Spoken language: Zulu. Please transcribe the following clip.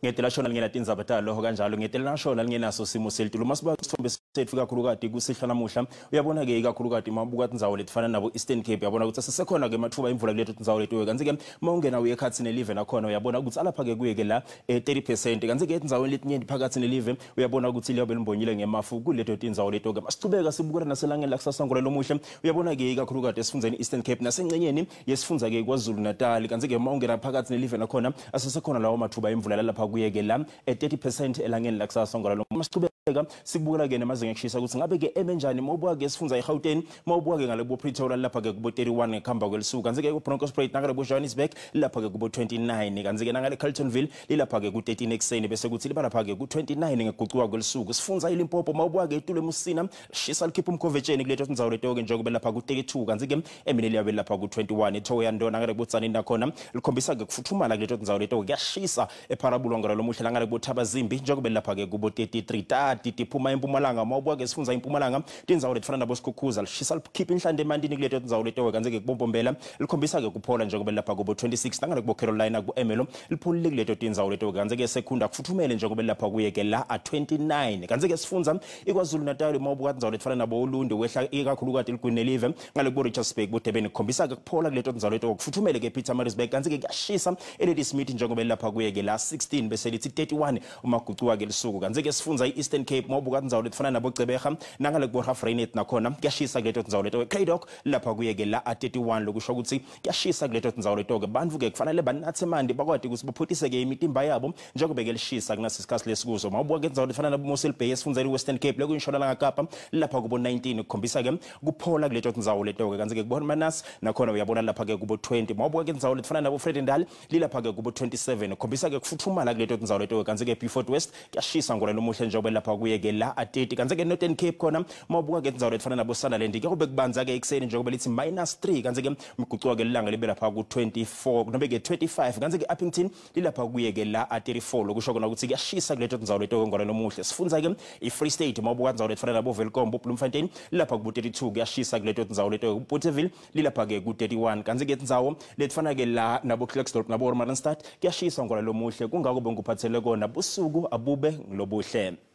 Ngedela shona ngena Tindzaba talo kanjalo ngedela shona ngenaso Simo selitulu masiba sithombe sethu kakhulukati kusihlala namuhla uyabona ke kakhulukati mabuka Tindzaba letifana nabo Eastern Cape uyabona ukuthi sesekhona ke mathuba imvula kuletho Tindzaba lethu kanti ke mawungena uye ekhathi nelive nakhona uyabona ukuthi alapha ke kuye ke la 30% kanti ke Tindzaba letinye phakathi nelive uyabona ukuthi liyobe limbonyile ngemafu kuletho Tindzaba lethu ke masicubeka sibukela naselangeni la kusasa ngolo lomuhle uyabona ke kakhulukati esifundeni Eastern Cape nasengcenyeni yesifundza ke kwaZulu Natal kanti ke mawungena phakathi nelive nakhona asesekhona lawo mathuba imvula lapha kuye ke la 30% elangeni la kusasa ngolo lomuhle masicubeka sibukela ke namazinga ekushisa ukuthi ngabe ke ebenjani mawubuka ke sifundza eGauteng mawubuka ke ngale bo Pretoria lapha ke kubo 31 ngekhamba kwelisuku kanti ke uBroncosprate nangale bo Johannesburg lapha ke kubo 29 kanti ke nangale Carletonville lilapha ke ku 13 ekseni bese kuthi liba lapha ke ku 29 ngeguquka kwelisuku sifundza iLimpopo mawubuka ke eTulo eMusina shisa likhipha umkhovetsheni kuletho Tindzaba letho ke njengoba lapha ku 32 kanti ke emini liyabe lapha ku 21 eThoyando nangale botsani nakhona likhombisa ke kufuthumala kuletho Tindzaba letho kuyashisa eParabulwa ngalo lomuhle nangale bothaba zimbi njengoba lapha ke kubo 33 tati tiphuma eMpumalanga mawubuka ke sifundza eMpumalanga Tindzaba lethu fana nabo Sikhukhuza lishisa likhipha inhlande emandini kuletho Tindzaba letho kanti ke kubombombela likhombisa ke kuphola njengoba lapha kubo 26 nangale kubo Carolina ku Emelo lipholile kuletho Tindzaba letho kanti ke sekhunda kufuthumele njengoba lapha kuye ke la 29 kanti ke sifundza iKwaZulu Natal mawubuka Tindzaba lethu fana nabo uLundu wehla ikakhulukati ligwinelive ngale kubo Richardsburg boDurban likhombisa ke kuphola kuletho Tindzaba letho kufuthumele ke Pietermaritzburg kanti ke kuyashisa eLady Smith njengoba lapha kuye ke la 16 bese lithi 31 umaguquka ke lisuku kanti ke sifundza iEastern Cape mawubuka Tindzaba lethu fana nabo Gqeberha nangale kubo Rafreinet nakhona kuyashisa kuletho Tindzaba letho Craddock lapha kuye ke la 31 lokusho ukuthi kuyashisa kuletho Tindzaba letho ke bantu ke kufanele banathe mandi bakwadi ukuthi baphuthise ke imitimba yabo njengoba ke lishisa kunasisikhathi lesikuzo mawubuka ke Tindzaba lethu fana nabo Mossel Bay esifundza iWestern Cape lekuyishona Kapa lapha kubo 19 ukukhombisa ke kuphola kuletho Tindzaba letho ke kanti ke kubo Manas nakhona uyabona lapha ke kubo 20 mawubuka ke Tindzaba lethu fana nabo Fredendal lilapha ke kubo 27 ukukhombisa ke kufuthumala kuletho Tindzaba letho kanti ke Beaufort West kuyashisa ngolo lomuhle njengoba lapha kuye ke la 30 kanti ke Northern Cape khona mawubuka ke Tindzaba lethu fana nabo Sunderland ke kube kubanza ke ekseni njengoba lithi -3 kanti ke mguquka ke lilanga libe lapha ku 24 nobe ke 25 kanti ke Uppington lilapha kuye ke la 34 lokusho kona ukuthi kuyashisa kuletho Tindzaba letho ngolo lomuhle sifundza ke iFree State mawubuka Tindzaba lethu fana nabo Welkom Bloemfontein lapha ku 32 kuyashisa kuletho Tindzaba letho Bothaville lilapha ke ku 31 kanti ke Tindzaba lethu fana ke la nabo Klerksdorp nabo Romanstad kuyashisa ngolo lomuhle kungako benguphathele kona busuku abube ngilobuhle